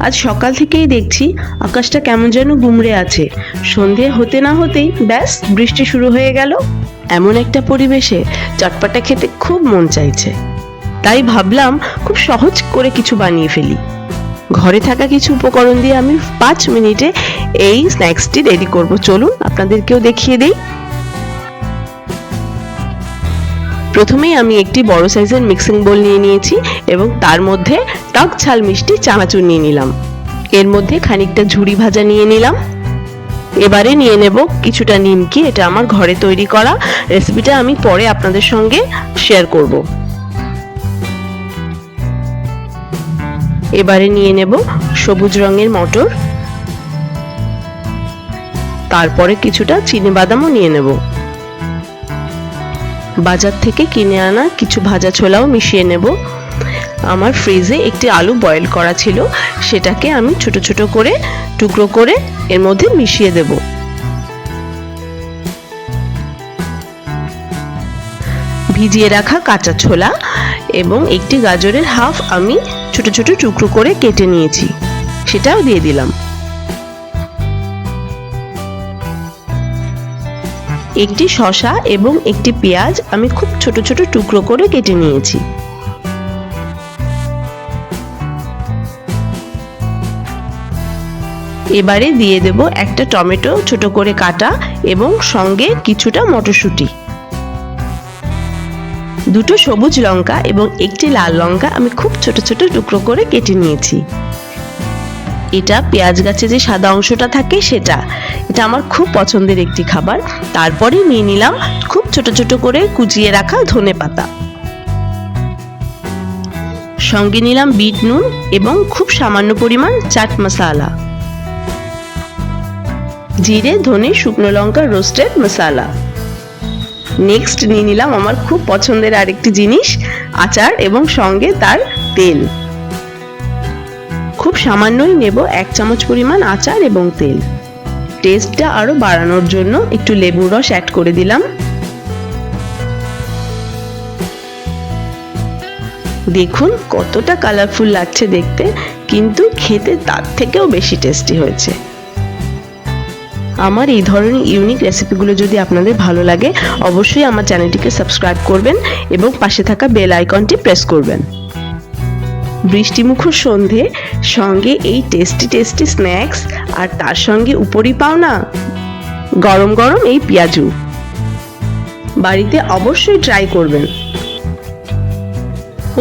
আজ সকাল থেকেই দেখছি আকাশটা কেমন যেন গুমড়ে আছে। সন্ধে হতে না হতেই ব্যাস বৃষ্টি শুরু হয়ে গেল। এমন একটা পরিবেশে চটপটা খেতে খুব মন চাইছে, তাই ভাবলাম খুব সহজ করে কিছু বানিয়ে ফেলি। ঘরে থাকা কিছু উপকরণ দিয়ে আমি 5 মিনিটে এই স্ন্যাক্সটি রেডি করব। চলুন আপনাদেরকেও দেখিয়ে দেই। প্রথমেই আমি একটি বড় সাইজের মিক্সিং বোল নিয়ে নিয়েছি এবং তার মধ্যে টক ঝাল মিষ্টি চানাচুর নিয়ে নিলাম। এর মধ্যে খানিকটা ঝুরি ভাজা নিয়ে নিলাম। এবারে নিয়ে নেব কিছুটা নিমকি। এটা আমার ঘরে তৈরি করা, রেসিপিটা আমি পরে আপনাদের সঙ্গে শেয়ার করব। এবারে নিয়ে নেব সবুজ রঙের মটর, তারপরে কিছুটা চিনি বাদামও নিয়ে নেব। বাজার থেকে কিনে আনা কিছু ভাজা ছোলাও মিশিয়ে নেব। আমার ফ্রিজে একটি আলু বয়েল করা ছিল, সেটাকে আমি ছোট ছোট করে টুকরো করে এর মধ্যে মিশিয়ে দেব। ভিজিয়ে রাখা কাঁচা ছোলা এবং একটি গাজরের হাফ আমি ছোট ছোট টুকরো করে কেটে নিয়েছি, সেটাও দিয়ে দিলাম। একটি শসা এবং একটি পেঁয়াজ আমি খুব ছোট ছোট টুকরো করে কেটে নিয়েছি। এবারে দিয়ে দেব একটা টমেটো ছোট করে কাটা এবং সঙ্গে কিছুটা মটরশুঁটি। দুটো সবুজ লঙ্কা এবং একটি লাল লঙ্কা আমি খুব ছোট ছোট টুকরো করে কেটে নিয়েছি। এটা পেঁয়াজ গাছে যে সাদা অংশটা থাকে সেটা, এটা আমার খুব পছন্দের একটি খাবার। তারপরে নিয়ে নিলাম খুব ছোট ছোট করে কুচিয়ে রাখা ধনেপাতা, সঙ্গে নিলাম বিট নুন এবং খুব সামান্য পরিমাণ চাট মশলা, জিরে ধনে শুকনো লঙ্কা রোস্টেড মশলা। নেক্সট নিয়ে নিলাম আমার খুব পছন্দের আরেকটি জিনিস, আচার এবং সঙ্গে তার তেল। খুব সামান্যই নেব 1 চামচ পরিমাণ আচার এবং তেল। টেস্টটা আরো বাড়ানোর জন্য একটু লেবুর রস অ্যাড করে দিলাম। দেখুন কতটা কালারফুল লাগছে দেখতে, কিন্তু খেতে তার থেকেও বেশি টেস্টি হয়েছে। আমার এই ধরনের ইউনিক রেসিপিগুলো যদি আপনাদের ভালো লাগে অবশ্যই আমার চ্যানেলটিকে সাবস্ক্রাইব করবেন এবং পাশে থাকা বেল আইকনটি প্রেস করবেন। বৃষ্টিমুখর সন্ধে সঙ্গে এই টেস্টি টেস্টি স্ন্যাক্স, আর তার সঙ্গে উপরি পাওনা গরম গরম এই পেঁয়াজু। বাড়িতে অবশ্যই ট্রাই করবেন।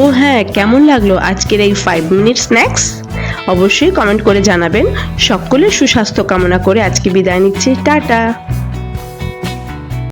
ও হ্যাঁ, কেমন লাগলো আজকের এই 5 মিনিট স্ন্যাক্স? অবশ্যই কমেন্ট করে জানাবেন। সকলের সুস্বাস্থ্য কামনা করে আজকে বিদায় নিচ্ছি। টাটা।